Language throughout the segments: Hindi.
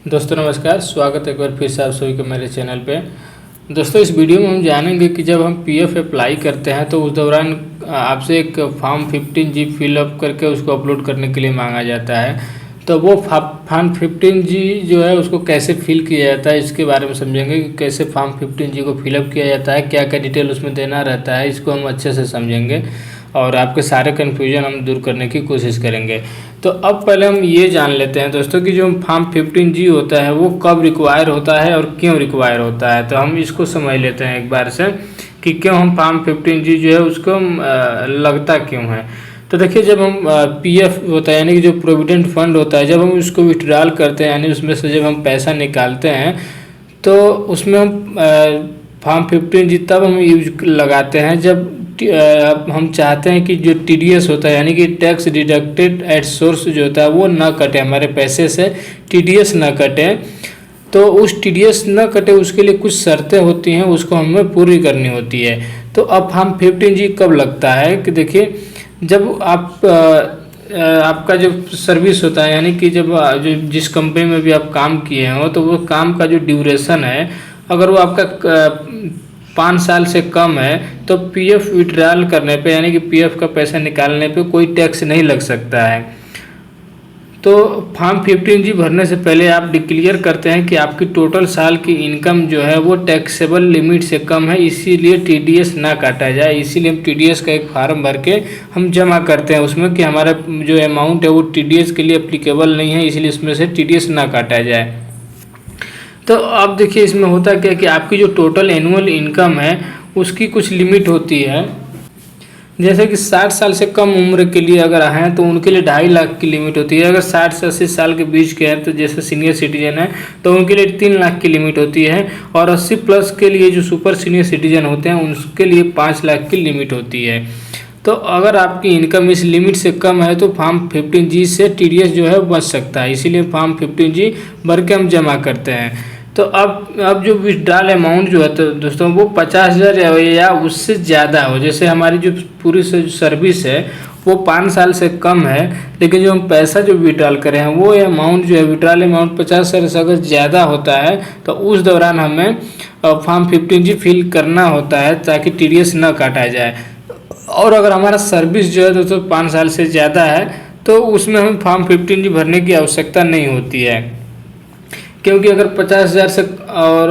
दोस्तों नमस्कार, स्वागत है एक बार फिर से आप सभी के मेरे चैनल पे। दोस्तों इस वीडियो में हम जानेंगे कि जब हम पीएफ अप्लाई करते हैं तो उस दौरान आपसे एक फॉर्म 15G फिलअप करके उसको अपलोड करने के लिए मांगा जाता है। तो वो फॉर्म 15G जो है उसको कैसे फिल किया जाता है इसके बारे में समझेंगे कि कैसे फॉर्म 15G को फिलअप किया जाता है, क्या क्या डिटेल उसमें देना रहता है, इसको हम अच्छे से समझेंगे और आपके सारे कन्फ्यूजन हम दूर करने की कोशिश करेंगे। तो अब पहले हम ये जान लेते हैं दोस्तों कि जो फॉर्म 15G होता है वो कब रिक्वायर होता है और क्यों रिक्वायर होता है। तो हम इसको समझ लेते हैं एक बार से कि क्यों हम फॉर्म 15G जो है उसको लगता क्यों है। तो देखिए, जब हम पीएफ होता है यानी कि जो प्रोविडेंट फंड होता है, जब हम उसको विड्रॉल करते हैं यानी उसमें से जब हम पैसा निकालते हैं तो उसमें हम फॉर्म 15G तब हम यूज लगाते हैं जब हम चाहते हैं कि जो टीडीएस होता है यानी कि टैक्स डिडक्टेड एट सोर्स जो होता है वो ना कटे, हमारे पैसे से टीडीएस ना कटे। तो उस टीडीएस ना कटे उसके लिए कुछ शर्तें होती हैं, उसको हमें पूरी करनी होती है। तो अब फॉर्म 15G कब लगता है कि देखिए, जब आपका जो सर्विस होता है यानी कि जब जो जिस कंपनी में भी आप काम किए हो तो वो काम का जो ड्यूरेशन है अगर वो आपका 5 साल से कम है तो पीएफ विड्रॉल करने पे यानी कि पीएफ का पैसा निकालने पे कोई टैक्स नहीं लग सकता है। तो फॉर्म 15G भरने से पहले आप डिक्लेयर करते हैं कि आपकी टोटल साल की इनकम जो है वो टैक्सेबल लिमिट से कम है, इसीलिए टीडीएस ना काटा जाए। इसीलिए हम टीडीएस का एक फार्म भर के हम जमा करते हैं उसमें कि हमारा जो अमाउंट है वो टीडीएस के लिए अप्लीकेबल नहीं है, इसलिए इसमें से टीडीएस ना काटा जाए। तो अब देखिए इसमें होता क्या कि आपकी जो टोटल एनुअल इनकम है उसकी कुछ लिमिट होती है। जैसे कि 60 साल से कम उम्र के लिए अगर हैं तो उनके लिए 2.5 लाख की लिमिट होती है। अगर 60 से 80 साल के बीच के हैं तो जैसे सीनियर सिटीजन है तो उनके लिए 3 लाख की लिमिट होती है। और 80 प्लस के लिए जो सुपर सीनियर सिटीजन होते हैं उनके लिए 5 लाख की लिमिट होती है। तो अगर आपकी इनकम इस लिमिट से कम है तो फॉर्म 15G से टीडीएस जो है बच सकता है, इसीलिए फॉर्म 15G भर के हम जमा करते हैं। तो अब जो विड्रॉल अमाउंट जो है तो दोस्तों वो 50,000 या उससे ज़्यादा हो। जैसे हमारी जो पूरी सर्विस है वो 5 साल से कम है, लेकिन जो हम पैसा जो विड्रॉल करें हैं वो अमाउंट जो है विड्रॉल अमाउंट 50,000 से अगर ज़्यादा होता है तो उस दौरान हमें फॉर्म 15G फिल करना होता है ताकि टीडीएस न काटा जाए। और अगर हमारा सर्विस जो है दोस्तों 5 साल से ज़्यादा है तो उसमें हमें फॉर्म 15G भरने की आवश्यकता नहीं होती है, क्योंकि अगर 50,000 से और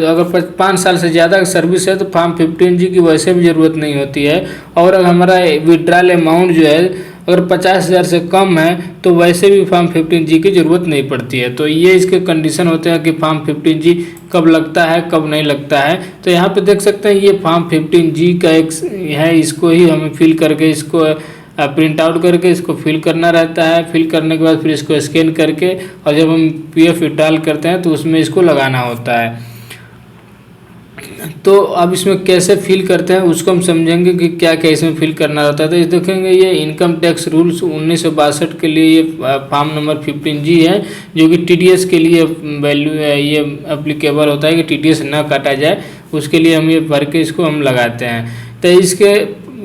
अगर 5 साल से ज़्यादा की सर्विस है तो फॉर्म 15G की वैसे भी ज़रूरत नहीं होती है। और अगर हमारा विड्रॉल अमाउंट जो है अगर 50,000 से कम है तो वैसे भी फॉर्म 15G की ज़रूरत नहीं पड़ती है। तो ये इसके कंडीशन होते हैं कि फॉर्म 15G कब लगता है कब नहीं लगता है। तो यहाँ पे देख सकते हैं ये फॉर्म 15G का एक है, इसको ही हमें फिल करके इसको प्रिंट आउट करके इसको फिल करना रहता है। फिल करने के बाद फिर इसको स्कैन करके और जब हम पीएफ विड्रॉल करते हैं तो उसमें इसको लगाना होता है। तो अब इसमें कैसे फिल करते हैं उसको हम समझेंगे कि क्या क्या इसमें फिल करना रहता है। तो इस देखेंगे ये इनकम टैक्स रूल्स 1962 के लिए ये फॉर्म नंबर 15G है, जो कि टीडीएस के लिए वैल्यू है, ये अप्लीकेबल होता है कि टीडीएस ना काटा जाए, उसके लिए हम ये भर के इसको हम लगाते हैं। तो इसके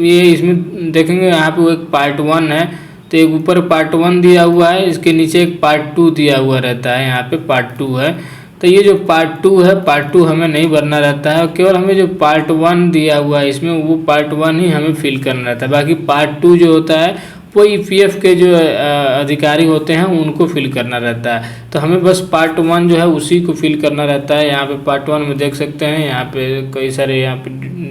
ये इसमें देखेंगे यहाँ पे वो एक पार्ट 1 है, तो एक ऊपर पार्ट 1 दिया हुआ है, इसके नीचे एक पार्ट 2 दिया हुआ रहता है, यहाँ पे पार्ट 2 है। तो ये जो पार्ट 2 है पार्ट 2 हमें नहीं भरना रहता है, केवल हमें जो पार्ट 1 दिया हुआ है इसमें वो पार्ट 1 ही हमें फिल करना रहता है। बाकी पार्ट 2 जो होता है वो ईपीएफ के जो अधिकारी होते हैं उनको फिल करना रहता है। तो हमें बस पार्ट 1 जो है उसी को फिल करना रहता है। यहाँ पे पार्ट 1 में देख सकते हैं, यहाँ पे कई सारे यहाँ पे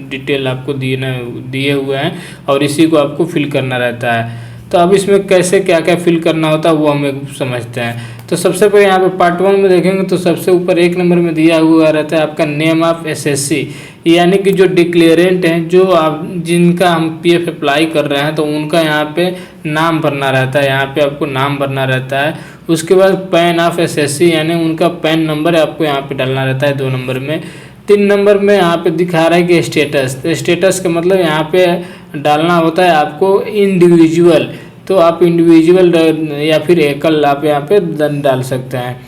डिटेल आपको दिए हुए हैं और इसी को आपको फिल करना रहता है। तो अब इसमें कैसे क्या क्या फिल करना होता है वो हम समझते हैं। तो सबसे पहले यहाँ पे पार्ट 1 में देखेंगे तो सबसे ऊपर 1 नंबर में दिया हुआ रहता है आपका नेम ऑफ एसएससी, यानी कि जो डिक्लेरेंट हैं जो आप जिनका हम पीएफ अप्लाई कर रहे हैं तो उनका यहाँ पे नाम भरना रहता है, यहाँ पे आपको नाम भरना रहता है। उसके बाद पैन ऑफ एसएससी यानी उनका पैन नंबर आपको यहाँ पे डालना रहता है 2 नंबर में। 3 नंबर में यहाँ पे दिखा रहा है कि स्टेटस, तो स्टेटस का मतलब यहाँ पे डालना होता है आपको इंडिविजुअल, तो आप इंडिविजुअल या फिर एकल आप यहाँ पे डाल सकते हैं।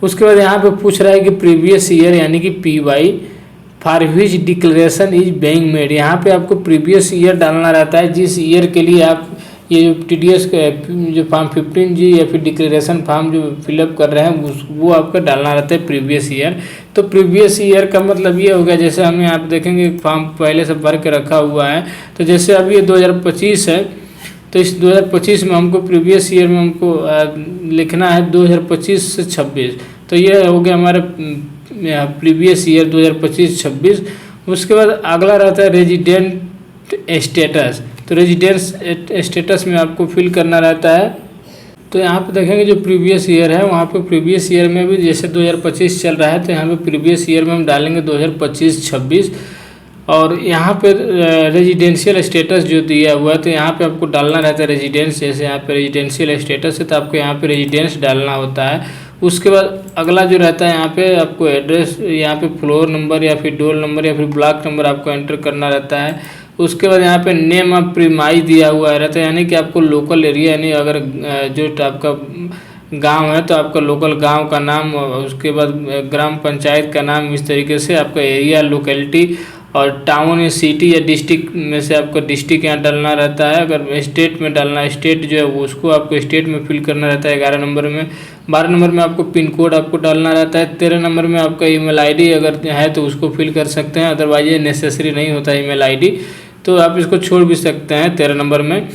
उसके बाद यहाँ पे पूछ रहा है कि प्रीवियस ईयर यानी कि PY for which declaration is being made, यहाँ पे आपको प्रीवियस ईयर डालना रहता है जिस ईयर के लिए आप ये जो TDS का जो फॉर्म 15G या फिर डिक्लेरेशन फॉर्म जो फिलअप कर रहे हैं वो आपका डालना रहता है प्रीवियस ईयर। तो प्रीवियस ईयर का मतलब ये हो गया, जैसे हमें आप देखेंगे फॉर्म पहले से भर के रखा हुआ है, तो जैसे अब ये 2025 है, तो इस 2025 में हमको प्रीवियस ईयर में हमको लिखना है 2025 से 26। तो ये हो गया हमारा प्रीवियस ईयर 2025-26। उसके बाद अगला रहता है रेजिडेंट स्टेटस। तो रेजिडेंस स्टेटस में आपको फिल करना रहता है। तो यहाँ पे देखेंगे जो प्रीवियस ईयर है, वहाँ पे प्रीवियस ईयर में भी जैसे 2025 चल रहा है, तो यहाँ पे प्रीवियस ईयर में हम डालेंगे 2025-26। और यहाँ पे रेजिडेंशियल स्टेटस जो दिया हुआ है, तो यहाँ पे आपको डालना रहता है रेजिडेंस। जैसे यहाँ पे रेजिडेंशियल स्टेटस है तो आपको यहाँ पे रेजिडेंस डालना होता है। उसके बाद अगला जो रहता है, यहाँ पे आपको एड्रेस, यहाँ पे फ्लोर नंबर या फिर डोर नंबर या फिर ब्लॉक नंबर आपको एंटर करना रहता है। उसके बाद यहाँ पे नेम ऑफ प्रीमाई दिया हुआ रहता है, यानी कि आपको लोकल एरिया, यानी अगर जो आपका गांव है तो आपका लोकल गांव का नाम, उसके बाद ग्राम पंचायत का नाम, इस तरीके से आपका एरिया लोकेलिटी, और टाउन या सिटी या डिस्ट्रिक्ट में से आपको डिस्ट्रिक्ट यहाँ डालना रहता है। अगर स्टेट में डालना है, स्टेट जो है वो उसको आपको स्टेट में फिल करना रहता है 11 नंबर में। 12 नंबर में आपको पिन कोड आपको डालना रहता है। 13 नंबर में आपका ईमेल आईडी अगर है तो उसको फिल कर सकते हैं, अदरवाइज ये नेसेसरी नहीं होता ईमेल आईडी, तो आप इसको छोड़ भी सकते हैं 13 नंबर में।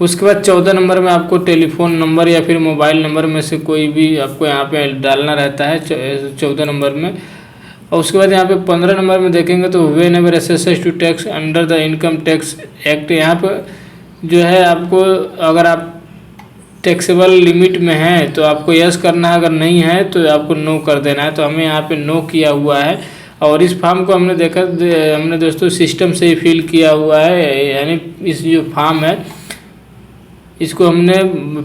उसके बाद 14 नंबर में आपको टेलीफोन नंबर या फिर मोबाइल नंबर में से कोई भी आपको यहाँ पे डालना रहता है 14 नंबर में। और उसके बाद यहाँ पे 15 नंबर में देखेंगे तो whenever assessed to tax under the income tax act, यहाँ पर जो है आपको अगर आप टैक्सेबल लिमिट में हैं तो आपको यस करना है, अगर नहीं है तो आपको नो कर देना है। तो हमें यहाँ पे नो किया हुआ है। और इस फॉर्म को हमने दोस्तों सिस्टम से ही फिल किया हुआ है, यानी इस जो फॉर्म है इसको हमने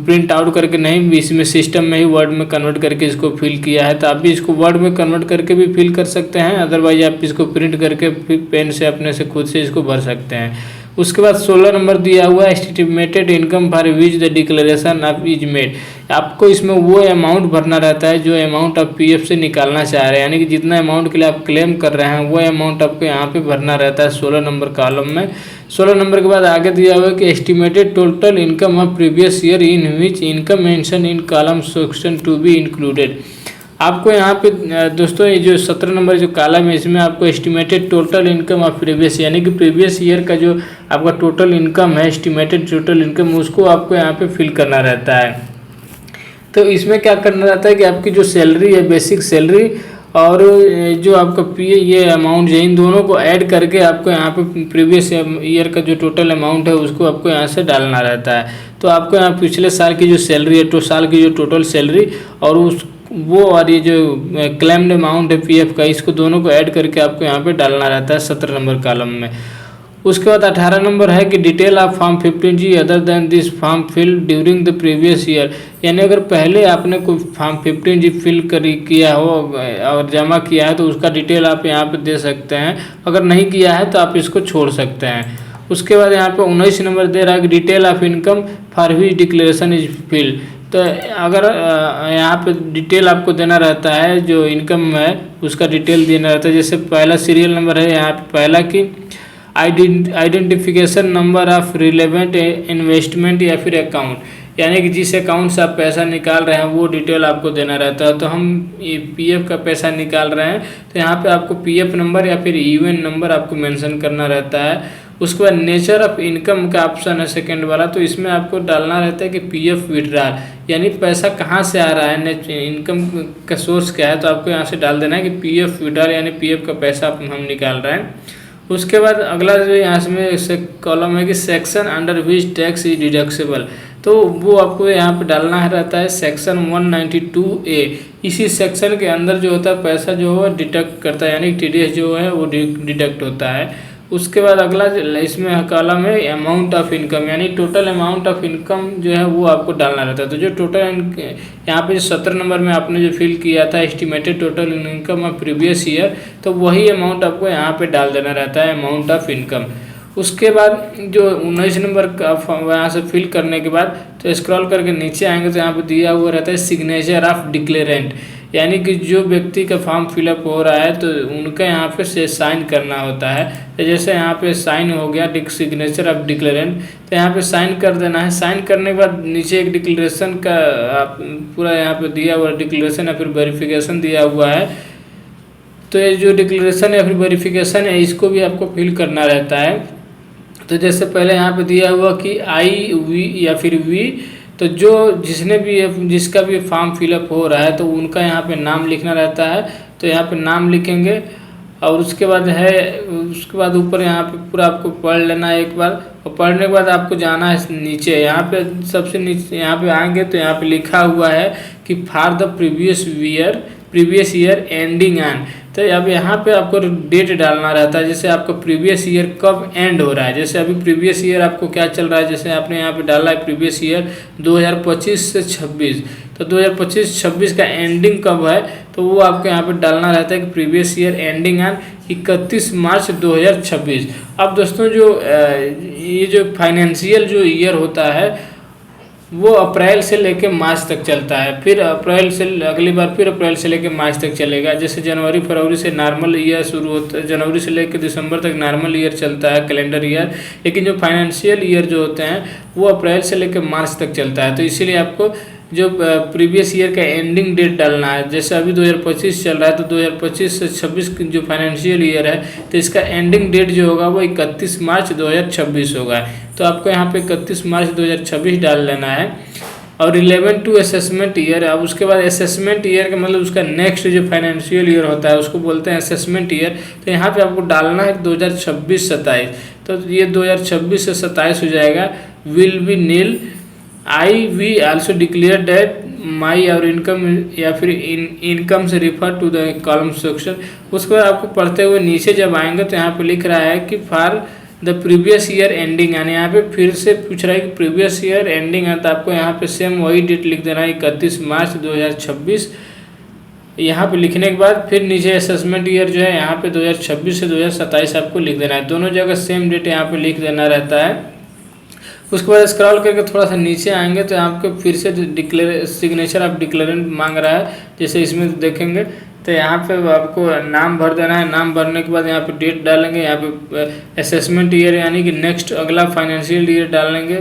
प्रिंट आउट करके नहीं, इसमें सिस्टम में ही वर्ड में कन्वर्ट करके इसको फिल किया है। तो आप भी इसको वर्ड में कन्वर्ट करके भी फिल कर सकते हैं, अदरवाइज आप इसको प्रिंट करके पेन से अपने से खुद से इसको भर सकते हैं। उसके बाद 16 नंबर दिया हुआ है estimated income for which the declaration of is made. आपको इसमें वो अमाउंट भरना रहता है जो अमाउंट आप पीएफ से निकालना चाह रहे हैं, यानी कि जितना अमाउंट के लिए आप क्लेम कर रहे हैं वो अमाउंट आपको यहाँ पे भरना रहता है 16 नंबर कॉलम में। 16 नंबर के बाद आगे दिया हुआ है कि estimated total income of previous year in which income mention in column section to be included. आपको यहाँ पे दोस्तों ये जो 17 नंबर जो कॉलम है इसमें आपको estimated total income of previous, यानी कि प्रीवियस ईयर का जो आपका टोटल इनकम है, एस्टिमेटेड टोटल इनकम, उसको आपको यहाँ पे फिल करना रहता है। तो इसमें क्या करना रहता है कि आपकी जो सैलरी है, बेसिक सैलरी, और जो आपका ये अमाउंट है, इन दोनों को ऐड करके आपको यहाँ पे प्रीवियस ईयर का जो टोटल अमाउंट है उसको आपको यहाँ से डालना रहता है। तो आपको यहाँ पिछले साल की जो सैलरी है, तो साल की जो टोटल सैलरी और और ये जो क्लेम्ड अमाउंट है पीएफ का, इसको दोनों को ऐड करके आपको यहाँ पे डालना रहता है 17 नंबर कॉलम में। उसके बाद 18 नंबर है कि detail of form 15G other than this form fill during the previous year, यानी अगर पहले आपने कोई फॉर्म 15G फिल किया हो और जमा किया है तो उसका डिटेल आप यहाँ पे दे सकते हैं, अगर नहीं किया है तो आप इसको छोड़ सकते हैं। उसके बाद यहाँ पे 19 नंबर दे रहा है कि detail of income for which declaration is fill. तो अगर यहाँ पे डिटेल आपको देना रहता है, जो इनकम है उसका डिटेल देना रहता है। जैसे पहला सीरियल नंबर है यहाँ पे पहला कि identification number of relevant investment या फिर अकाउंट, यानी कि जिस अकाउंट से आप पैसा निकाल रहे हैं वो डिटेल आपको देना रहता है। तो हम ये पीएफ का पैसा निकाल रहे हैं तो यहाँ पे आपको पीएफ नंबर या फिर यूएन नंबर आपको मेंशन करना रहता है। उसके बाद नेचर ऑफ इनकम का ऑप्शन है सेकंड वाला, तो इसमें आपको डालना रहता है कि पीएफ विड्रॉल, यानी पैसा कहाँ से आ रहा है, इनकम का सोर्स क्या है, तो आपको यहाँ से डाल देना है कि पीएफ विड्रॉल, यानी पीएफ का पैसा हम निकाल रहे हैं। उसके बाद अगला जो यहाँ से कॉलम है कि section under which tax is deductible, तो वो आपको यहाँ पे डालना है रहता है सेक्शन 192A। इसी सेक्शन के अंदर जो होता है पैसा जो है डिडक्ट करता है, यानी टीडीएस जो है वो डिडक्ट होता है। उसके बाद अगला इसमें कॉलम है अमाउंट ऑफ इनकम, यानी टोटल अमाउंट ऑफ इनकम जो है वो आपको डालना रहता है। तो जो टोटल यहाँ पे 17 नंबर में आपने जो फिल किया था estimated total income of previous year, तो वही अमाउंट आपको यहाँ पे डाल देना रहता है, अमाउंट ऑफ इनकम। उसके बाद जो 19 नंबर का यहाँ से फिल करने के बाद तो स्क्रॉल करके नीचे आएंगे तो यहाँ पे दिया हुआ रहता है सिग्नेचर ऑफ डिक्लेरेंट, यानी कि जो व्यक्ति का फॉर्म फिलअप हो रहा है तो उनका यहाँ पे से साइन करना होता है। तो जैसे यहाँ पे साइन हो गया, सिग्नेचर ऑफ डिक्लेरेंट, तो यहाँ पे साइन कर देना है। साइन करने के बाद नीचे एक डिक्लेरेशन का आप पूरा यहाँ पे दिया हुआ डिक्लेरेशन या फिर वेरिफिकेशन दिया हुआ है। तो ये जो डिक्लेरेशन या फिर वेरिफिकेशन है इसको भी आपको फिल करना रहता है। तो जैसे पहले यहाँ पे दिया हुआ कि आई वी या फिर वी, तो जो जिसका भी फॉर्म फिलअप हो रहा है तो उनका यहाँ पे नाम लिखना रहता है। तो यहाँ पे नाम लिखेंगे और उसके बाद ऊपर यहाँ पे पूरा आपको पढ़ लेना है एक बार। और पढ़ने के बाद आपको जाना है नीचे, यहाँ पे सबसे नीचे यहाँ पे आएंगे तो यहाँ पे लिखा हुआ है कि for the previous year ending and. तो अब यहाँ पे आपको डेट डालना रहता है, जैसे आपका प्रीवियस ईयर कब एंड हो रहा है। जैसे अभी प्रीवियस ईयर आपको क्या चल रहा है, जैसे आपने यहाँ पे डाला है प्रीवियस ईयर 2025 से 26, तो 2025-26 का एंडिंग कब है तो वो आपको यहाँ पे डालना रहता है कि प्रीवियस ईयर एंडिंग एंड 31 मार्च 2026। अब दोस्तों ये जो फाइनेंशियल जो ईयर होता है वो अप्रैल से लेके मार्च तक चलता है, फिर अप्रैल से अगली बार फिर अप्रैल से लेके मार्च तक चलेगा। जैसे जनवरी फरवरी से नॉर्मल ईयर शुरू होता है, जनवरी से लेकर दिसंबर तक नॉर्मल ईयर चलता है, कैलेंडर ईयर। लेकिन जो फाइनेंशियल ईयर जो होते हैं वो अप्रैल से लेकर मार्च तक चलता है। तो इसीलिए आपको जो प्रीवियस ईयर का एंडिंग डेट डालना है। जैसे अभी 2025 चल रहा है तो 2025 से 26 जो फाइनेंशियल ईयर है तो इसका एंडिंग डेट जो होगा वो 31 मार्च 2026 होगा। तो आपको यहाँ पे 31 मार्च 2026 डाल लेना है। और रिलेवेंट टू असेसमेंट ईयर, अब उसके बाद असेसमेंट ईयर का मतलब उसका नेक्स्ट जो फाइनेंशियल ईयर होता है उसको बोलते हैं असेसमेंट ईयर। तो यहाँ पे आपको डालना है 2026-27, तो ये 2026 से 27 हो जाएगा। Will be nil, I we also declare that my और इनकम या फिर इनकम से refer to the column section. उसके बाद आपको पढ़ते हुए नीचे जब आएंगे तो यहाँ पे लिख रहा है कि for the previous year ending, यानी यहाँ पे फिर से पूछ रहा है कि प्रीवियस ईयर एंडिंग है तो आपको यहाँ पे सेम वही डेट लिख देना है 31 मार्च 2026। यहाँ पे लिखने के बाद फिर नीचे असेसमेंट ईयर जो है यहाँ पे 2026 से 2027 आपको लिख देना है। दोनों जगह सेम डेट यहाँ पे लिख देना रहता है। उसके बाद स्क्रॉल करके थोड़ा सा नीचे आएंगे तो आपको फिर से सिग्नेचर ऑफ डिक्लेरेंट मांग रहा है। जैसे इसमें देखेंगे तो यहाँ पे आपको नाम भर देना है। नाम भरने के बाद यहाँ पे डेट डालेंगे, यहाँ पे असेसमेंट ईयर यानी कि नेक्स्ट अगला फाइनेंशियल ईयर डालेंगे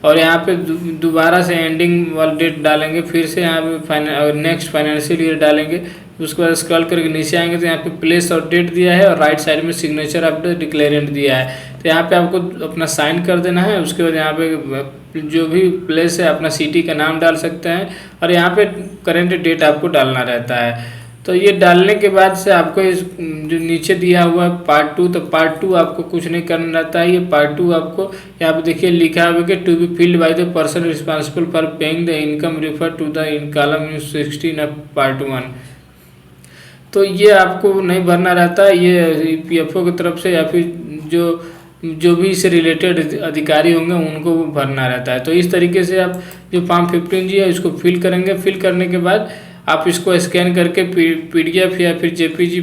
और यहाँ पे दोबारा से एंडिंग वाला डेट डालेंगे, फिर से यहाँ पे नेक्स्ट फाइनेंशियल ईयर डालेंगे। उसके बाद स्क्रॉल करके नीचे आएंगे तो यहाँ पे प्लेस और डेट दिया है और राइट साइड में सिग्नेचर ऑफ द डिक्लेरेंट दिया है। तो यहाँ पे आपको अपना साइन कर देना है। उसके बाद यहाँ पे जो भी प्लेस है अपना सिटी का नाम डाल सकते हैं और यहाँ पे करेंट डेट आपको डालना रहता है। तो ये डालने के बाद से आपको इस जो नीचे दिया हुआ है पार्ट 2, तो पार्ट 2 आपको कुछ नहीं करना रहता है। ये पार्ट 2 आपको यहाँ पे देखिए लिखा हुआ कि to be filled by the person responsible for paying the income refer to the in column 16 of part 1। तो ये आपको नहीं भरना रहता है, ये पीएफओ की तरफ से या फिर जो भी इससे रिलेटेड अधिकारी होंगे उनको भरना रहता है। तो इस तरीके से आप जो फॉर्म 15G है इसको फिल करेंगे। फिल करने के बाद आप इसको स्कैन करके PDF या फिर JPG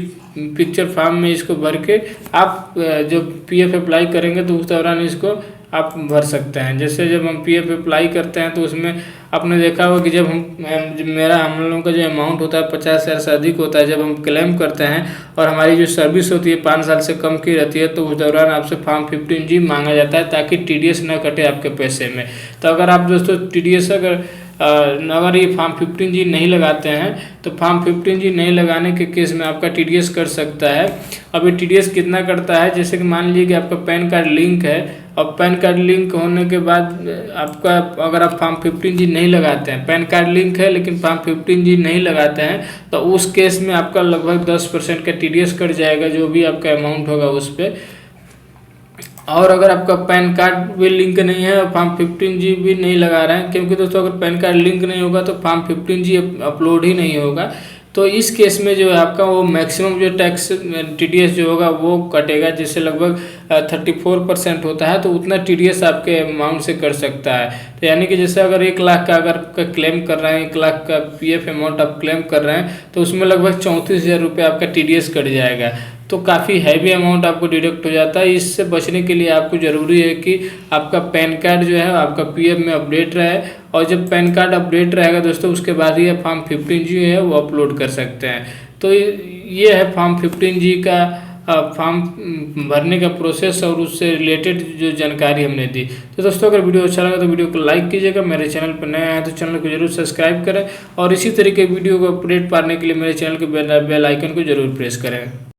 पिक्चर फॉर्म में इसको भर के आप जो PF अप्लाई करेंगे तो उस दौरान इसको आप भर सकते हैं। जैसे जब हम PF अप्लाई करते हैं तो उसमें आपने देखा होगा कि जब हम लोगों का जो अमाउंट होता है 50,000 से अधिक होता है, जब हम क्लेम करते हैं और हमारी जो सर्विस होती है 5 साल से कम की रहती है तो उस दौरान आपसे फॉर्म 15G मांगा जाता है ताकि TDS न कटे आपके पैसे में। तो अगर आप दोस्तों TDS अगर ये फॉर्म 15G नहीं लगाते हैं तो फॉर्म 15G नहीं लगाने के केस में आपका TDS कर सकता है। अब ये TDS कितना करता है, जैसे कि मान लीजिए कि आपका पैन कार्ड लिंक है और पैन कार्ड लिंक होने के बाद आपका अगर आप फॉर्म 15G नहीं लगाते हैं, पैन कार्ड लिंक है लेकिन फॉर्म 15G नहीं लगाते हैं तो उस केस में आपका लगभग 10% का TDS कट जाएगा, जो भी आपका अमाउंट होगा उस पर। और अगर आपका पैन कार्ड भी लिंक नहीं है और फॉर्म 15G भी नहीं लगा रहे हैं, क्योंकि दोस्तों अगर पैन कार्ड लिंक नहीं होगा तो फॉर्म 15G अपलोड ही नहीं होगा। तो इस केस में जो है आपका वो मैक्सिमम जो टैक्स TDS जो होगा वो कटेगा, जिससे लगभग 34% होता है, तो उतना TDS आपके अमाउंट से कर सकता है। तो यानी कि जैसे अगर 1 लाख का अगर क्लेम कर रहे हैं, 1 लाख का PF अमाउंट आप क्लेम कर रहे हैं तो उसमें लगभग 34,000 रुपये आपका TDS कट जाएगा। तो काफ़ी हैवी अमाउंट आपको डिडक्ट हो जाता है। इससे बचने के लिए आपको ज़रूरी है कि आपका पैन कार्ड जो है आपका PF में अपडेट रहे और जब पैन कार्ड अपडेट रहेगा दोस्तों उसके बाद ही आप फॉर्म 15G है वो अपलोड कर सकते हैं। तो ये है फॉर्म 15G का फॉर्म भरने का प्रोसेस और उससे रिलेटेड जो जानकारी हमने दी। तो दोस्तों अगर वीडियो अच्छा लगा तो वीडियो को लाइक कीजिएगा, मेरे चैनल पर नए आए तो चैनल को जरूर सब्सक्राइब करें और इसी तरीके वीडियो को अपडेट पाने के लिए मेरे चैनल के बेल आइकन को जरूर प्रेस करें।